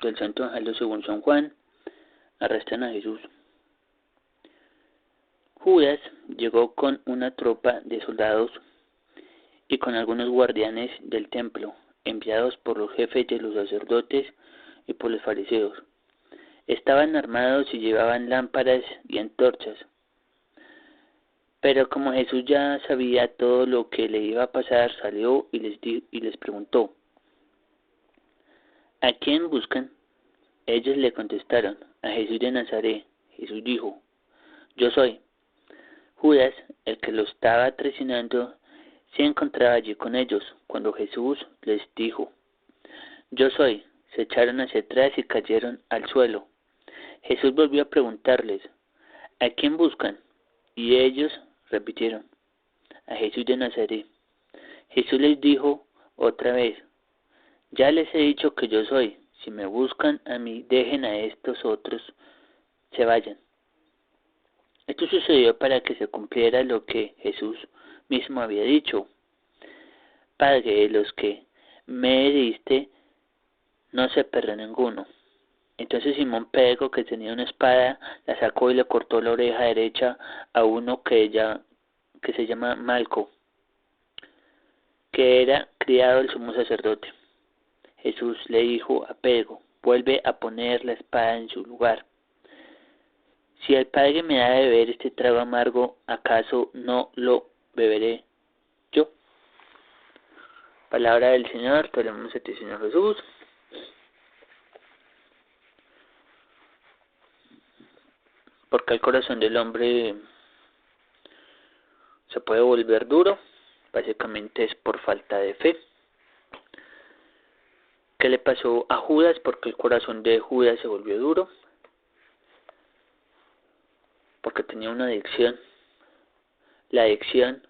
Del Santo Evangelio según San Juan. Arrestan a Jesús. Judas llegó con una tropa de soldados y con algunos guardianes del templo, enviados por los jefes de los sacerdotes y por los fariseos. Estaban armados y llevaban lámparas y antorchas. Pero como Jesús ya sabía todo lo que le iba a pasar, salió y les preguntó: ¿a quién buscan? Ellos le contestaron: a Jesús de Nazaret. Jesús dijo: yo soy. Judas, el que lo estaba traicionando, se encontraba allí con ellos. Cuando Jesús les dijo: yo soy, se echaron hacia atrás y cayeron al suelo. Jesús volvió a preguntarles: ¿a quién buscan? Y ellos repitieron: a Jesús de Nazaret. Jesús les dijo otra vez: ya les he dicho que yo soy. Si me buscan a mí, dejen a estos otros, se vayan. Esto sucedió para que se cumpliera lo que Jesús mismo había dicho: Padre, los que me diste, no se perdió ninguno. Entonces Simón Pedro, que tenía una espada, la sacó y le cortó la oreja derecha a uno que se llama Malco, que era criado del sumo sacerdote. Jesús le dijo a Pedro: vuelve a poner la espada en su lugar. Si el Padre me da de beber este trago amargo, ¿acaso no lo beberé yo? Palabra del Señor. Te alabamos a ti, Señor Jesús. Porque el corazón del hombre se puede volver duro. Básicamente es por falta de fe. ¿Qué le pasó a Judas? Porque el corazón de Judas se volvió duro. Porque tenía una adicción. La adicción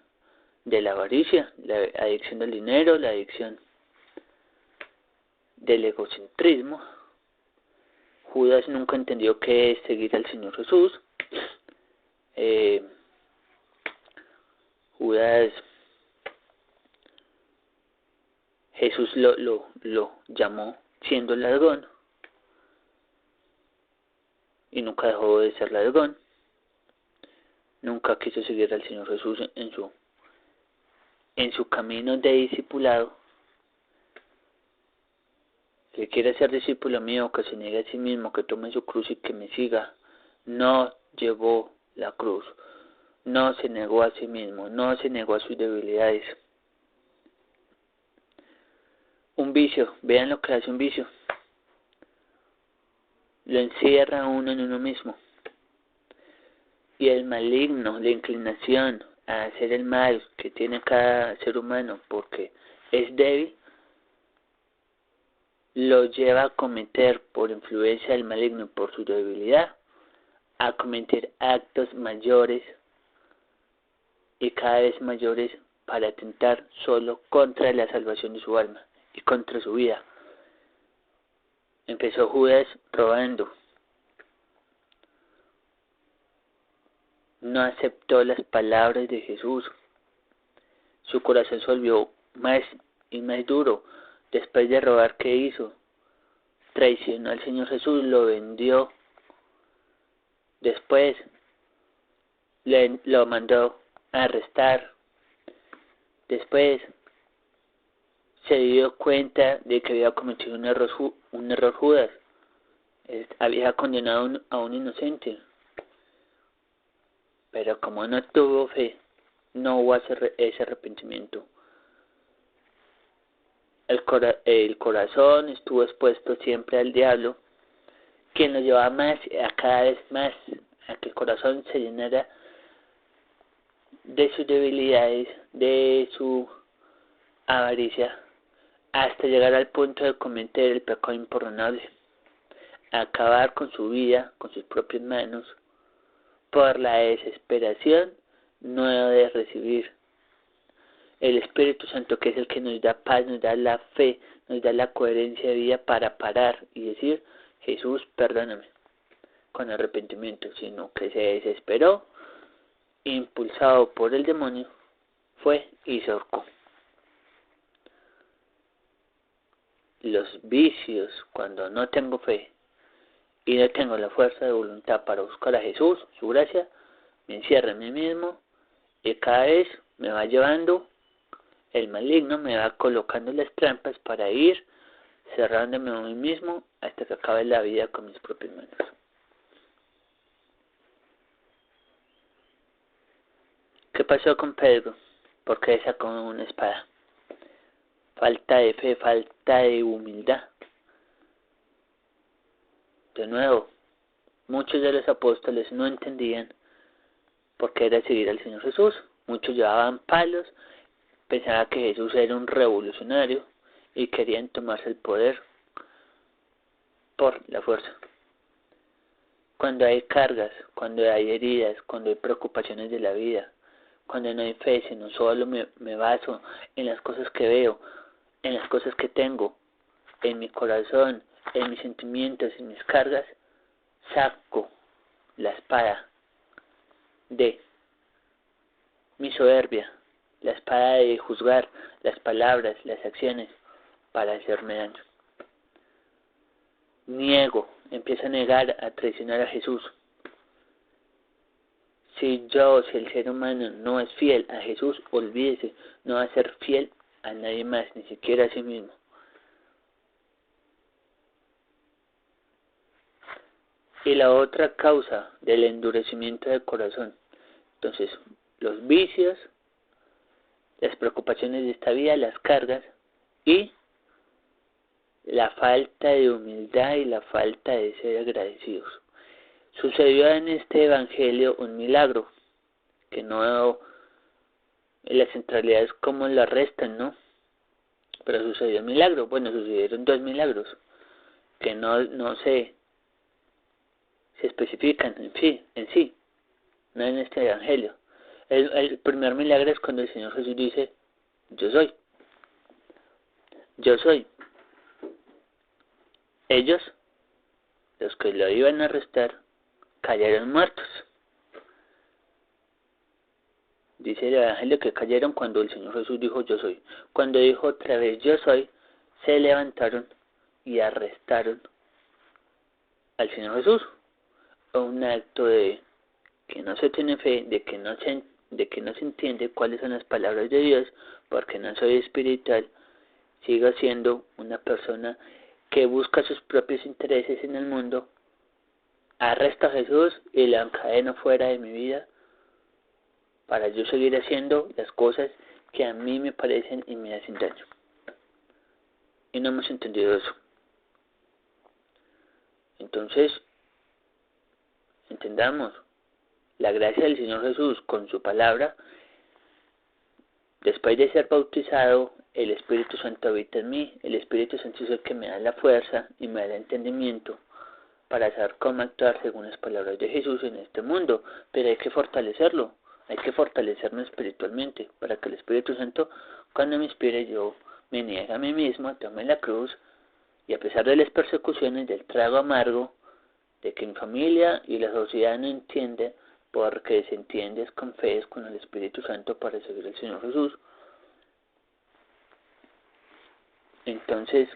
de la avaricia, la adicción del dinero, la adicción del egocentrismo. Judas nunca entendió qué es seguir al Señor Jesús. Judas, Jesús lo llamó siendo ladrón y nunca dejó de ser ladrón. Nunca quiso seguir al Señor Jesús en su camino de discipulado. Que quiere ser discípulo mío, que se niegue a sí mismo, que tome su cruz y que me siga. No llevó la cruz, no se negó a sí mismo, no se negó a sus debilidades. Un vicio, vean lo que hace un vicio. Lo encierra uno en uno mismo. Y el maligno, la inclinación a hacer el mal que tiene cada ser humano porque es débil, lo lleva a cometer, por influencia del maligno, por su debilidad, a cometer actos mayores y cada vez mayores para atentar solo contra la salvación de su alma y contra su vida. Empezó Judas robando. No aceptó las palabras de Jesús. Su corazón se volvió más y más duro. Después de robar, ¿qué hizo? Traicionó al Señor Jesús, lo vendió. Después lo mandó a arrestar. Después se dio cuenta de que había cometido un error Judas. Había condenado a un inocente. Pero como no tuvo fe, no hubo ese arrepentimiento. El corazón estuvo expuesto siempre al diablo, quien lo llevaba más a cada vez más a que el corazón se llenara de sus debilidades, de su avaricia, hasta llegar al punto de cometer el pecado imperdonable, acabar con su vida, con sus propias manos, por la desesperación no de recibir el Espíritu Santo, que es el que nos da paz, nos da la fe, nos da la coherencia de vida para parar y decir: Jesús, perdóname, con arrepentimiento, sino que se desesperó, impulsado por el demonio, fue y se ahorcó. los vicios, cuando no tengo fe y no tengo la fuerza de voluntad para buscar a Jesús, su gracia, me encierro en mí mismo y cada vez me va llevando, el maligno me va colocando las trampas para ir cerrándome a mí mismo hasta que acabe la vida con mis propias manos. ¿Qué pasó con Pedro? ¿Por qué sacó una espada? Falta de fe, falta de humildad. De nuevo, muchos de los apóstoles no entendían por qué era seguir al Señor Jesús. Muchos llevaban palos, pensaban que Jesús era un revolucionario y querían tomarse el poder por la fuerza. Cuando hay cargas, cuando hay heridas, cuando hay preocupaciones de la vida, cuando no hay fe, sino solo me baso en las cosas que veo, en las cosas que tengo, en mi corazón, en mis sentimientos, en mis cargas, saco la espada de mi soberbia, la espada de juzgar las palabras, las acciones, para hacerme daño. Empiezo a negar, a traicionar a Jesús. Si el ser humano no es fiel a Jesús, olvídese, no va a ser fiel a nadie más, ni siquiera a sí mismo. Y la otra causa del endurecimiento del corazón. Entonces, los vicios, las preocupaciones de esta vida, las cargas y la falta de humildad y la falta de ser agradecidos. Sucedió en este evangelio un milagro, que no, la centralidad es como la restan, ¿no? Pero sucedió un milagro, bueno, sucedieron 2 milagros, que no se especifican en sí, no en este evangelio. El primer milagro es cuando el Señor Jesús dice, yo soy. Ellos, los que lo iban a arrestar, cayeron muertos. Dice el evangelio que cayeron cuando el Señor Jesús dijo yo soy. Cuando dijo otra vez yo soy, se levantaron y arrestaron al Señor Jesús. Un acto de que no se tiene fe, de que no se entiende cuáles son las palabras de Dios, porque no soy espiritual, sigo siendo una persona que busca sus propios intereses en el mundo, arresta a Jesús y la encadeno fuera de mi vida para yo seguir haciendo las cosas que a mí me parecen y me hacen daño. Y no hemos entendido eso. Entonces, entendamos, la gracia del Señor Jesús con su palabra, después de ser bautizado, el Espíritu Santo habita en mí. El Espíritu Santo es el que me da la fuerza y me da el entendimiento para saber cómo actuar según las palabras de Jesús en este mundo. Pero hay que fortalecerlo, hay que fortalecerme espiritualmente para que el Espíritu Santo, cuando me inspire, yo me niegue a mí mismo, tome la cruz y a pesar de las persecuciones, del trago amargo, de que mi familia y la sociedad no entiende, porque se entiende es con fe, es con el Espíritu Santo para seguir al Señor Jesús. Entonces,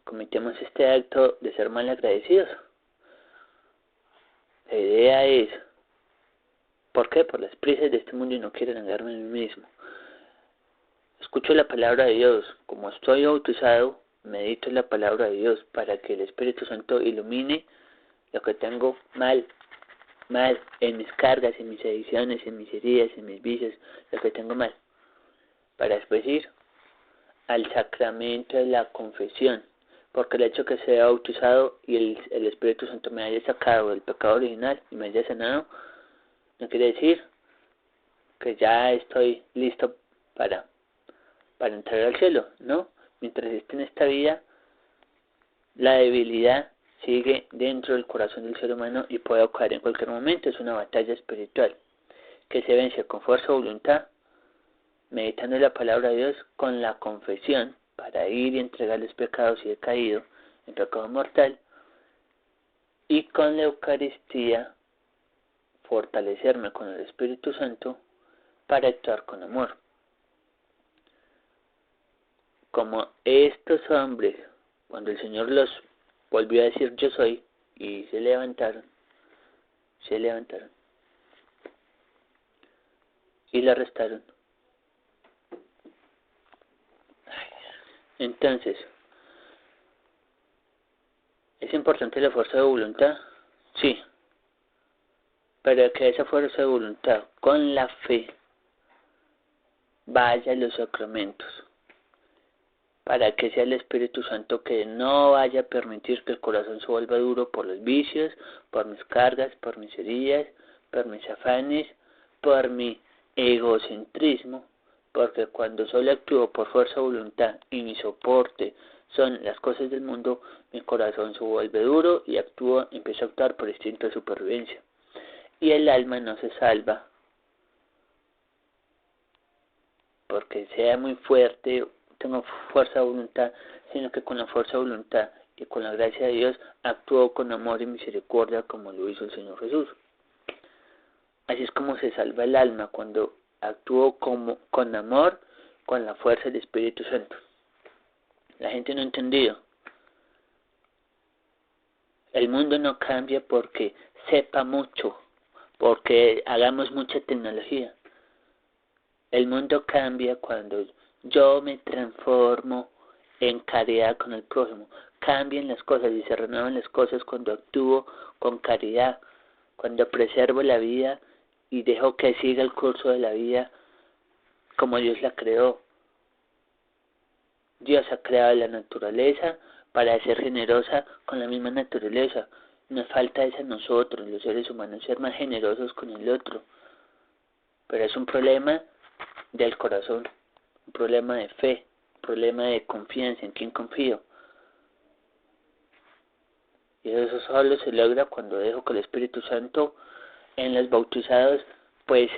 cometemos este acto de ser mal agradecidos. La idea es, ¿por qué? Por las prisas de este mundo y no quiero negarme a mí mismo. Escucho la palabra de Dios, como estoy bautizado, medito en la palabra de Dios para que el Espíritu Santo ilumine lo que tengo mal en mis cargas, en mis adicciones, en mis heridas, en mis vicios, lo que tengo mal, para después ir al sacramento de la confesión, porque el hecho que sea bautizado y el Espíritu Santo me haya sacado del pecado original y me haya sanado, no quiere decir que ya estoy listo para entrar al cielo, ¿no? Mientras esté en esta vida, la debilidad sigue dentro del corazón del ser humano y puede caer en cualquier momento. Es una batalla espiritual que se vence con fuerza de voluntad, meditando la palabra de Dios, con la confesión para ir y entregar los pecados si he caído en pecado mortal, y con la Eucaristía fortalecerme con el Espíritu Santo para actuar con amor. Como estos hombres, cuando el Señor los volvió a decir yo soy, y se levantaron y le arrestaron. Entonces, ¿es importante la fuerza de voluntad? Sí, pero que esa fuerza de voluntad con la fe vaya a los sacramentos, para que sea el Espíritu Santo que no vaya a permitir que el corazón se vuelva duro por los vicios, por mis cargas, por mis heridas, por mis afanes, por mi egocentrismo, porque cuando solo actúo por fuerza de voluntad y mi soporte son las cosas del mundo, mi corazón se vuelve duro y empiezo a actuar por instinto de supervivencia. Y el alma no se salva porque sea muy fuerte, tengo fuerza de voluntad, sino que con la fuerza de voluntad y con la gracia de Dios actúo con amor y misericordia como lo hizo el Señor Jesús. Así es como se salva el alma, cuando actúo con amor, con la fuerza del Espíritu Santo. La gente no ha entendido. El mundo no cambia porque sepa mucho, porque hagamos mucha tecnología. El mundo cambia cuando yo me transformo en caridad con el prójimo. Cambian las cosas y se renuevan las cosas cuando actúo con caridad, cuando preservo la vida y dejo que siga el curso de la vida como Dios la creó. Dios ha creado la naturaleza para ser generosa con la misma naturaleza. Nos falta es a nosotros, los seres humanos, ser más generosos con el otro. Pero es un problema del corazón, un problema de fe, un problema de confianza, en quién confío. Y eso solo se logra cuando dejo que el Espíritu Santo en los bautizados pues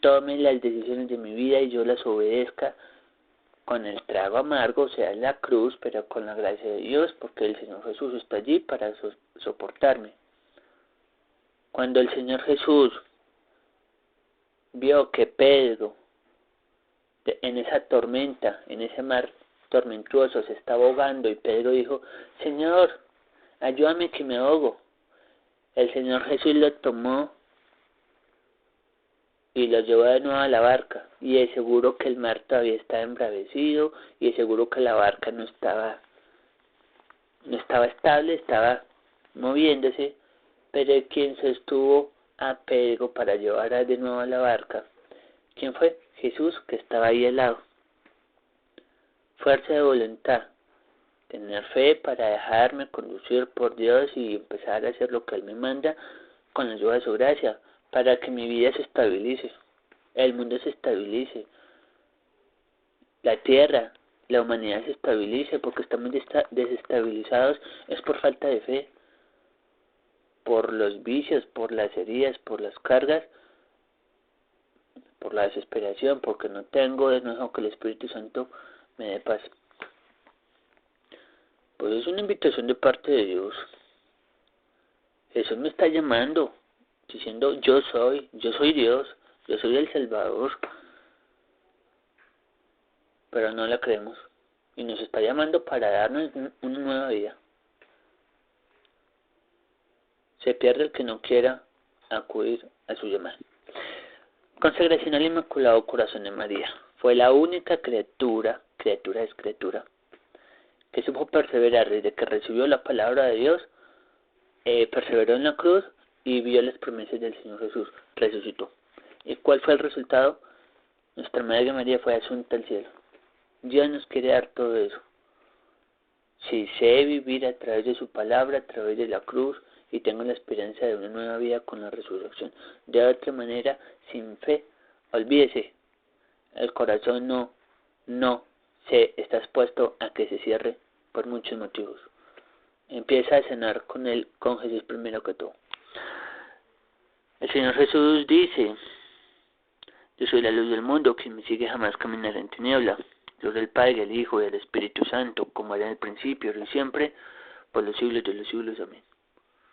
tome las decisiones de mi vida y yo las obedezca con el trago amargo, o sea, en la cruz, pero con la gracia de Dios, porque el Señor Jesús está allí para soportarme. Cuando el Señor Jesús vio que Pedro en esa tormenta, en ese mar tormentuoso, se estaba ahogando y Pedro dijo, Señor, ayúdame que me ahogo. El Señor Jesús lo tomó y lo llevó de nuevo a la barca, y es seguro que el mar todavía estaba embravecido, y es seguro que la barca no estaba estable, estaba moviéndose, pero quien sostuvo a Pedro para llevar de nuevo a la barca, ¿quién fue? Jesús, que estaba ahí al lado. Fuerza de voluntad, tener fe para dejarme conducir por Dios y empezar a hacer lo que Él me manda con la ayuda de su gracia, para que mi vida se estabilice, el mundo se estabilice, la tierra, la humanidad se estabilice, porque estamos desestabilizados, es por falta de fe, por los vicios, por las heridas, por las cargas, por la desesperación, porque no tengo de nuevo que el Espíritu Santo me dé paz. Pues es una invitación de parte de Dios. Jesús me está llamando, diciendo yo soy Dios, yo soy el Salvador, pero no la creemos, y nos está llamando para darnos una nueva vida. Se pierde el que no quiera acudir a su llamada. Consagración al Inmaculado Corazón de María. Fue la única criatura que supo perseverar desde que recibió la palabra de Dios, perseveró en la cruz y vio las promesas del Señor Jesús, resucitó. ¿Y cuál fue el resultado? Nuestra Madre María fue asunta al cielo. Dios nos quiere dar todo eso. Si sé vivir a través de su palabra, a través de la cruz, y tengo la esperanza de una nueva vida con la resurrección. De otra manera, sin fe, olvídese, el corazón no se está expuesto a que se cierre por muchos motivos. Empieza a cenar con Jesús primero que todo. El Señor Jesús dice, yo soy la luz del mundo, quien me sigue jamás caminará en tiniebla. Dios del Padre, el Hijo y el Espíritu Santo, como era en el principio, ahora y siempre, por los siglos de los siglos. Amén.